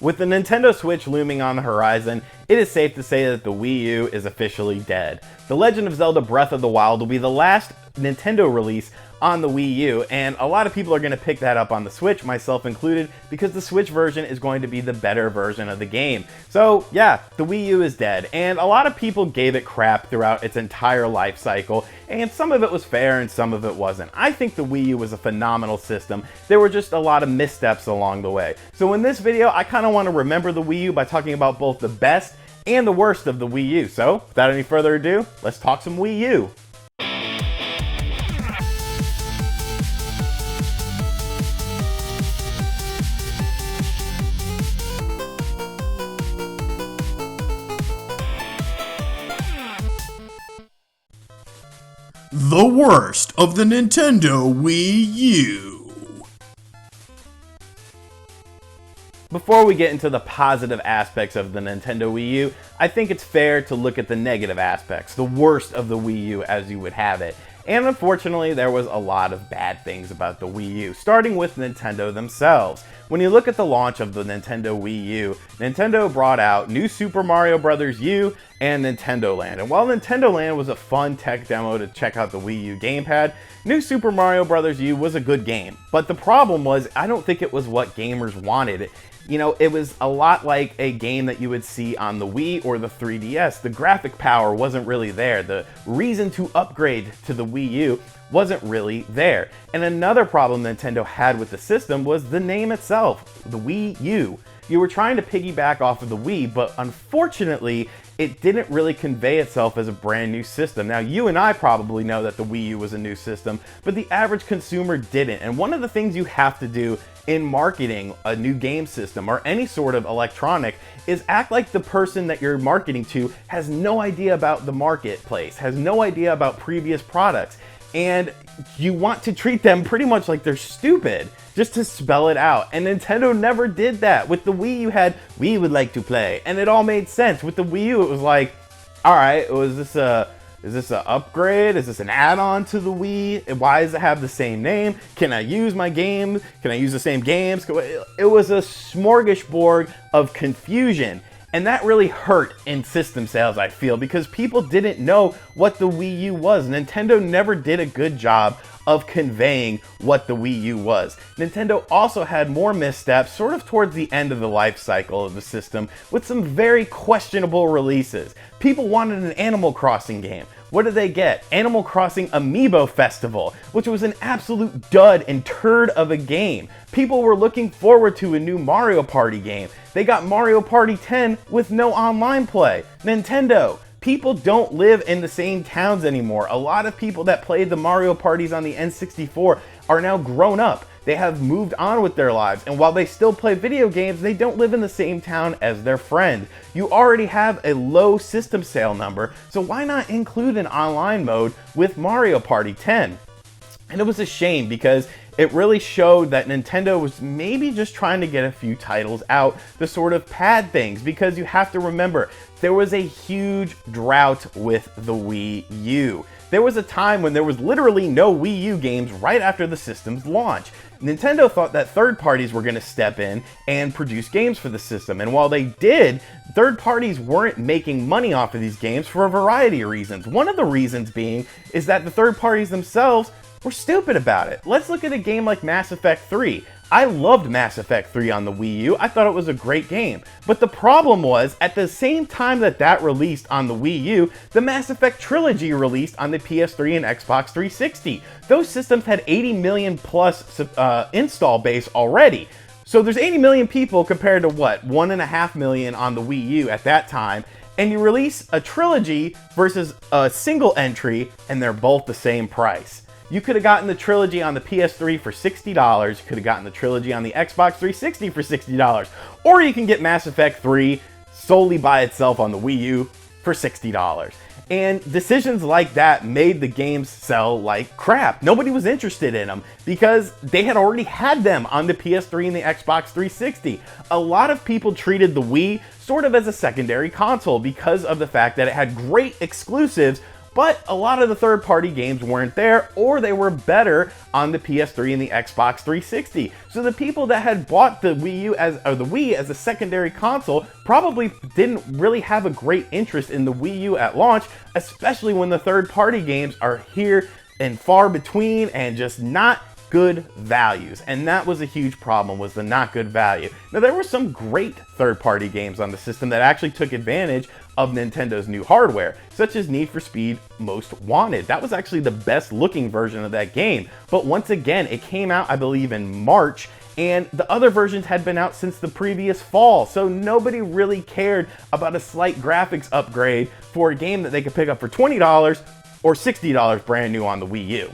With the Nintendo Switch looming on the horizon, it is safe to say that the Wii U is officially dead. The Legend of Zelda Breath of the Wild will be the last Nintendo release on the Wii U, and a lot of people are going to pick that up on the Switch, myself included, because the Switch version is going to be the better version of the game. So yeah, the Wii U is dead, and a lot of people gave it crap throughout its entire life cycle, and some of it was fair and some of it wasn't. I think the Wii U was a phenomenal system. There were just a lot of missteps along the way. So in this video, I kind of want to remember the Wii U by talking about both the best and the worst of the Wii U. So without any further ado, let's talk some Wii U. The worst of the Nintendo Wii U. Before we get into the positive aspects of the Nintendo Wii U, I think it's fair to look at the negative aspects, the worst of the Wii U as you would have it. And unfortunately, there was a lot of bad things about the Wii U, starting with Nintendo themselves. When you look at the launch of the Nintendo Wii U, Nintendo brought out New Super Mario Bros. U and Nintendo Land. And while Nintendo Land was a fun tech demo to check out the Wii U gamepad, New Super Mario Bros. U was a good game. But the problem was, I don't think it was what gamers wanted. You know, it was a lot like a game that you would see on the Wii or the 3DS. The graphic power wasn't really there. The reason to upgrade to the Wii U wasn't really there. And another problem Nintendo had with the system was the name itself, the Wii U. You were trying to piggyback off of the Wii, but unfortunately, it didn't really convey itself as a brand new system. Now, you and I probably know that the Wii U was a new system, but the average consumer didn't. And one of the things you have to do in marketing a new game system or any sort of electronic is act like the person that you're marketing to has no idea about the marketplace, has no idea about previous products. And you want to treat them pretty much like they're stupid, just to spell it out. And Nintendo never did that. With the Wii, you had, "We would like to play," and it all made sense. With the Wii U, it was like, all right, is this an upgrade? Is this an add-on to the Wii? Why does it have the same name? Can I use my game? Can I use the same games? It was a smorgasbord of confusion. And that really hurt in system sales, I feel, because people didn't know what the Wii U was. Nintendo never did a good job of conveying what the Wii U was. Nintendo also had more missteps sort of towards the end of the life cycle of the system with some very questionable releases. People wanted an Animal Crossing game. What did they get? Animal Crossing Amiibo Festival, which was an absolute dud and turd of a game. People were looking forward to a new Mario Party game. They got Mario Party 10 with no online play. Nintendo, people don't live in the same towns anymore. A lot of people that played the Mario Parties on the N64 are now grown up. They have moved on with their lives, and while they still play video games, they don't live in the same town as their friend. You already have a low system sale number, so why not include an online mode with Mario Party 10? And it was a shame because it really showed that Nintendo was maybe just trying to get a few titles out to sort of pad things, because you have to remember, there was a huge drought with the Wii U. There was a time when there was literally no Wii U games right after the system's launch. Nintendo thought that third parties were going to step in and produce games for the system, and while they did, third parties weren't making money off of these games for a variety of reasons. One of the reasons being is that the third parties themselves were stupid about it. Let's look at a game like Mass Effect 3. I loved Mass Effect 3 on the Wii U. I thought it was a great game. But the problem was, at the same time that released on the Wii U, the Mass Effect trilogy released on the PS3 and Xbox 360. Those systems had 80 million plus install base already. So there's 80 million people compared to what, 1.5 million on the Wii U at that time. And you release a trilogy versus a single entry, and they're both the same price. You could have gotten the trilogy on the PS3 for $60, you could have gotten the trilogy on the Xbox 360 for $60, or you can get Mass Effect 3 solely by itself on the Wii U for $60. And decisions like that made the games sell like crap. Nobody was interested in them because they had already had them on the PS3 and the Xbox 360. A lot of people treated the Wii sort of as a secondary console because of the fact that it had great exclusives, but a lot of the third-party games weren't there, or they were better on the PS3 and the Xbox 360. So the people that had bought the Wii as a secondary console probably didn't really have a great interest in the Wii U at launch, especially when the third-party games are here and far between and just not good values. And that was a huge problem, was the not good value. Now, there were some great third-party games on the system that actually took advantage of Nintendo's new hardware, such as Need for Speed Most Wanted. That was actually the best looking version of that game. But once again, it came out, I believe, in March, and the other versions had been out since the previous fall, so nobody really cared about a slight graphics upgrade for a game that they could pick up for $20 or $60 brand new on the Wii U.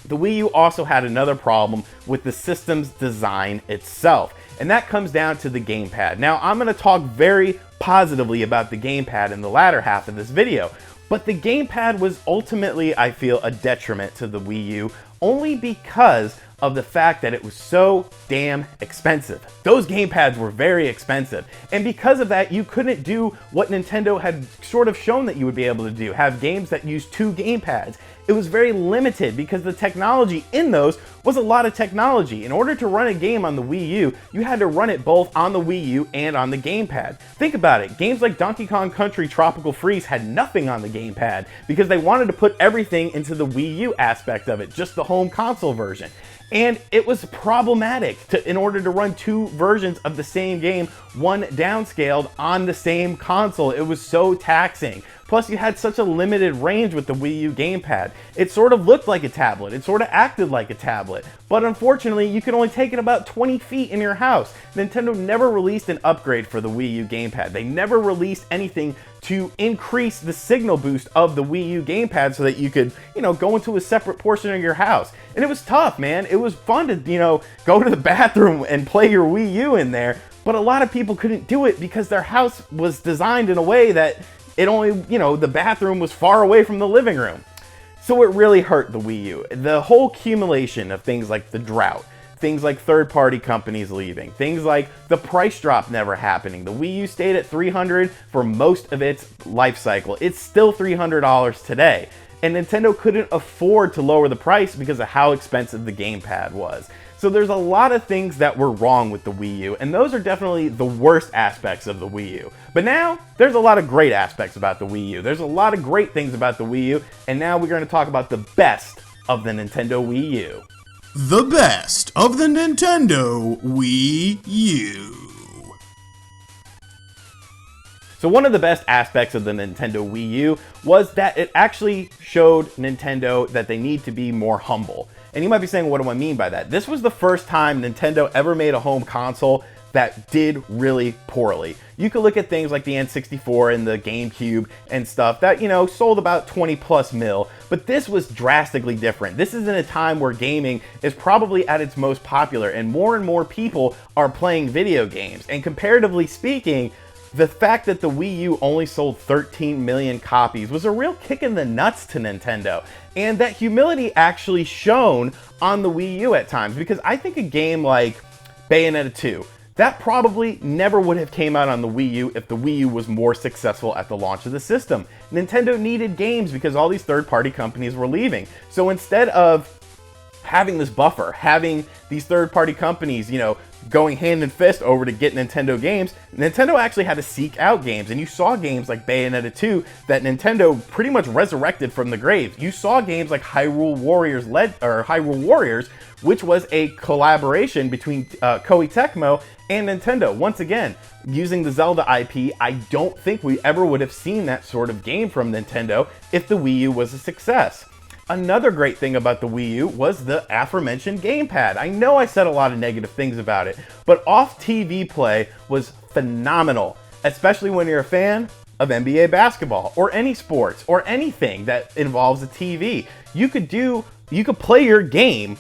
The Wii U also had another problem with the system's design itself, and that comes down to the gamepad. Now, I'm going to talk very positively about the gamepad in the latter half of this video, but the gamepad was ultimately, I feel, a detriment to the Wii U, only because of the fact that it was so damn expensive. Those gamepads were very expensive, and because of that, you couldn't do what Nintendo had sort of shown that you would be able to do, have games that use two gamepads. It was very limited because the technology in those was a lot of technology. In order to run a game on the Wii U, you had to run it both on the Wii U and on the gamepad. Think about it, games like Donkey Kong Country Tropical Freeze had nothing on the gamepad because they wanted to put everything into the Wii U aspect of it, just the home console version. And it was problematic in order to run two versions of the same game, one downscaled on the same console. It was so taxing. Plus, you had such a limited range with the Wii U gamepad. It sort of looked like a tablet. It sort of acted like a tablet. But unfortunately, you could only take it about 20 feet in your house. Nintendo never released an upgrade for the Wii U gamepad. They never released anything to increase the signal boost of the Wii U gamepad so that you could, go into a separate portion of your house. And it was tough, man. It was fun to, go to the bathroom and play your Wii U in there. But a lot of people couldn't do it because their house was designed in a way that it only, the bathroom was far away from the living room. So it really hurt the Wii U. The whole accumulation of things like the drought, things like third-party companies leaving, things like the price drop never happening. The Wii U stayed at $300 for most of its life cycle. It's still $300 today. And Nintendo couldn't afford to lower the price because of how expensive the gamepad was. So there's a lot of things that were wrong with the Wii U, and those are definitely the worst aspects of the Wii U. But now, there's a lot of great aspects about the Wii U. There's a lot of great things about the Wii U, and now we're going to talk about the best of the Nintendo Wii U. The best of the Nintendo Wii U. So one of the best aspects of the Nintendo Wii U was that it actually showed Nintendo that they need to be more humble. And you might be saying, what do I mean by that? This was the first time Nintendo ever made a home console that did really poorly. You could look at things like the N64 and the GameCube and stuff that, sold about 20 plus mil, but this was drastically different. This is in a time where gaming is probably at its most popular and more people are playing video games. And comparatively speaking, the fact that the Wii U only sold 13 million copies was a real kick in the nuts to Nintendo. And that humility actually shone on the Wii U at times, because I think a game like Bayonetta 2, that probably never would have came out on the Wii U if the Wii U was more successful at the launch of the system. Nintendo needed games because all these third-party companies were leaving. So instead of having this buffer, having these third-party companies, going hand in fist over to get Nintendo games, Nintendo actually had to seek out games, and you saw games like Bayonetta 2 that Nintendo pretty much resurrected from the grave. You saw games like Hyrule Warriors, which was a collaboration between Koei Tecmo and Nintendo. Once again, using the Zelda IP, I don't think we ever would have seen that sort of game from Nintendo if the Wii U was a success. Another great thing about the Wii U was the aforementioned gamepad. I know I said a lot of negative things about it, but off-TV play was phenomenal, especially when you're a fan of NBA basketball or any sports or anything that involves a TV. You could play your game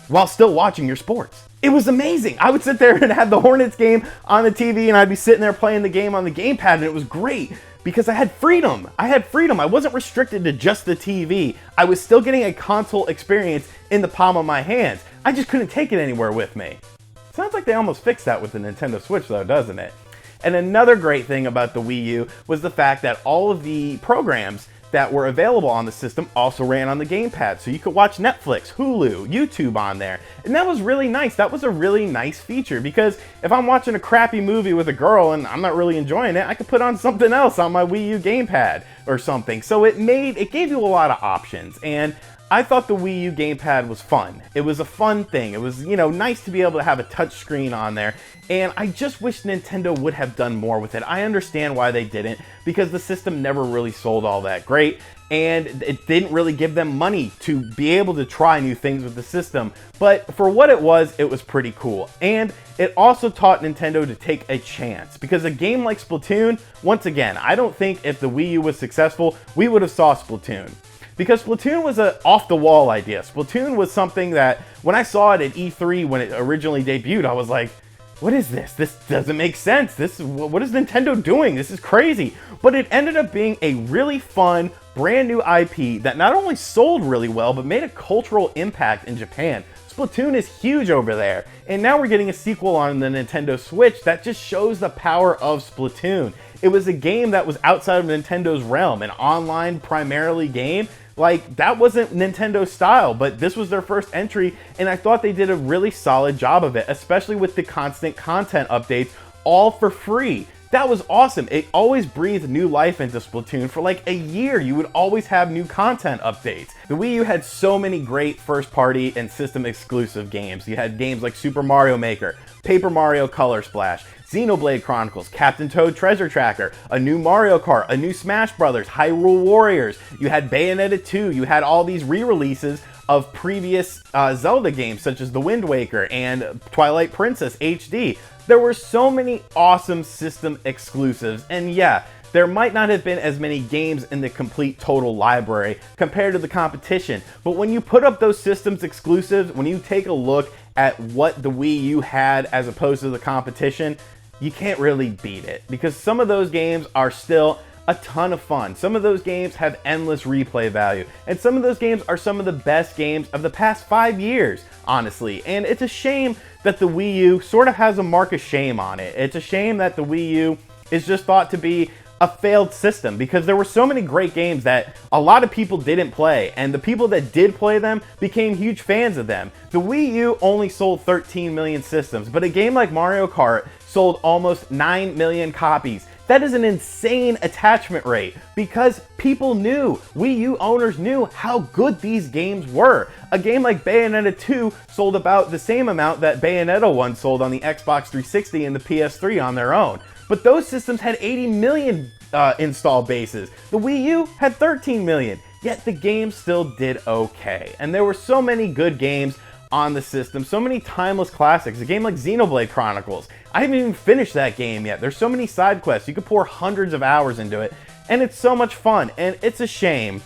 while still watching your sports. It was amazing. I would sit there and have the Hornets game on the TV, and I'd be sitting there playing the game on the gamepad, and it was great because I had freedom. I wasn't restricted to just the TV. I was still getting a console experience in the palm of my hands. I just couldn't take it anywhere with me. Sounds like they almost fixed that with the Nintendo Switch though, doesn't it? And another great thing about the Wii U was the fact that all of the programs that were available on the system also ran on the gamepad. So you could watch Netflix, Hulu, YouTube on there. And that was really nice. That was a really nice feature, because if I'm watching a crappy movie with a girl and I'm not really enjoying it, I could put on something else on my Wii U gamepad or something. So it gave you a lot of options. And I thought the Wii U gamepad was fun. It was a fun thing. It was, nice to be able to have a touch screen on there. And I just wish Nintendo would have done more with it. I understand why they didn't, because the system never really sold all that great, and it didn't really give them money to be able to try new things with the system. But for what it was pretty cool. And it also taught Nintendo to take a chance, because a game like Splatoon, once again, I don't think if the Wii U was successful, we would have saw Splatoon. Because Splatoon was an off-the-wall idea. Splatoon was something that, when I saw it at E3 when it originally debuted, I was like, what is this? This doesn't make sense. What is Nintendo doing? This is crazy. But it ended up being a really fun, brand new IP that not only sold really well, but made a cultural impact in Japan. Splatoon is huge over there. And now we're getting a sequel on the Nintendo Switch that just shows the power of Splatoon. It was a game that was outside of Nintendo's realm, an online primarily game. Like, that wasn't Nintendo's style, but this was their first entry, and I thought they did a really solid job of it, especially with the constant content updates, all for free. That was awesome. It always breathed new life into Splatoon. For like a year, you would always have new content updates. The Wii U had so many great first-party and system-exclusive games. You had games like Super Mario Maker, Paper Mario Color Splash, Xenoblade Chronicles, Captain Toad Treasure Tracker, a new Mario Kart, a new Smash Brothers, Hyrule Warriors. You had Bayonetta 2. You had all these re-releases of previous Zelda games, such as The Wind Waker and Twilight Princess HD. There were so many awesome system exclusives, and yeah, there might not have been as many games in the complete total library compared to the competition, but when you put up those systems exclusives, when you take a look at what the Wii U had as opposed to the competition, you can't really beat it, because some of those games are still a ton of fun. Some of those games have endless replay value, and some of those games are some of the best games of the past 5 years, honestly. And it's a shame that the Wii U sort of has a mark of shame on it. It's a shame that the Wii U is just thought to be a failed system, because there were so many great games that a lot of people didn't play, and the people that did play them became huge fans of them. The Wii U only sold 13 million systems, but a game like Mario Kart sold almost 9 million copies. That is an insane attachment rate, because people knew, Wii U owners knew how good these games were. A game like Bayonetta 2 sold about the same amount that Bayonetta 1 sold on the Xbox 360 and the PS3 on their own. But those systems had 80 million install bases. The Wii U had 13 million, yet the game still did okay. And there were so many good games on the system, so many timeless classics. A game like Xenoblade Chronicles, I haven't even finished that game yet. There's so many side quests. You could pour hundreds of hours into it, and it's so much fun. And it's a shame.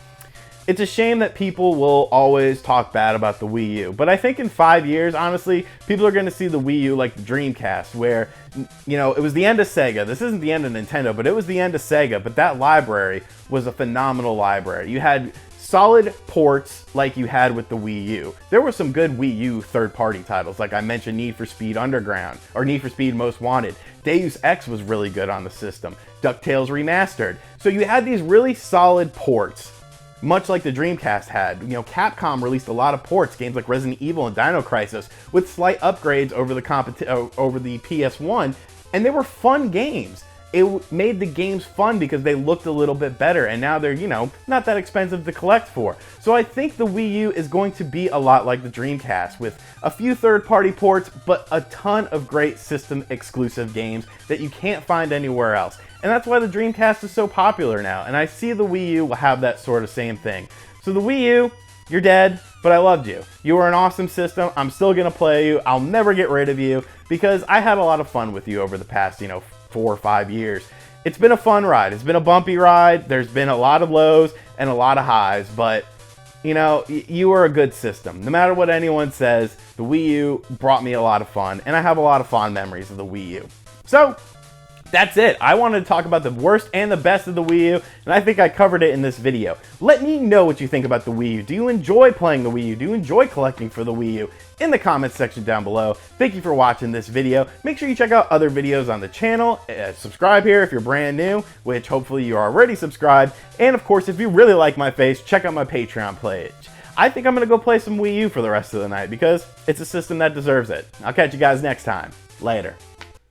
It's a shame that people will always talk bad about the Wii U. But I think in 5 years, honestly, people are going to see the Wii U like the Dreamcast, where, it was the end of Sega. This isn't the end of Nintendo, but it was the end of Sega. But that library was a phenomenal library. You had solid ports like you had with the Wii U. There were some good Wii U third-party titles, like I mentioned Need for Speed Underground, or Need for Speed Most Wanted. Deus Ex was really good on the system. DuckTales Remastered. So you had these really solid ports, much like the Dreamcast had. Capcom released a lot of ports, games like Resident Evil and Dino Crisis, with slight upgrades over the PS1, and they were fun games. It made the games fun because they looked a little bit better, and now they're, not that expensive to collect for. So I think the Wii U is going to be a lot like the Dreamcast, with a few third-party ports, but a ton of great system-exclusive games that you can't find anywhere else. And that's why the Dreamcast is so popular now, and I see the Wii U will have that sort of same thing. So the Wii U, you're dead, but I loved you. You were an awesome system. I'm still gonna play you. I'll never get rid of you, because I had a lot of fun with you over the past, 4 or 5 years. It's been a fun ride. It's been a bumpy ride. There's been a lot of lows and a lot of highs, but you were a good system. No matter what anyone says, the Wii U brought me a lot of fun, and I have a lot of fond memories of the Wii U. So That's it. I wanted to talk about the worst and the best of the Wii U, and I think I covered it in this video. Let me know what you think about the Wii U. Do you enjoy playing the Wii U? Do you enjoy collecting for the Wii U? In the comments section down below. Thank you for watching this video. Make sure you check out other videos on the channel. Subscribe here if you're brand new, which hopefully you're already subscribed. And of course, if you really like my face, check out my Patreon page. I think I'm going to go play some Wii U for the rest of the night because it's a system that deserves it. I'll catch you guys next time. Later.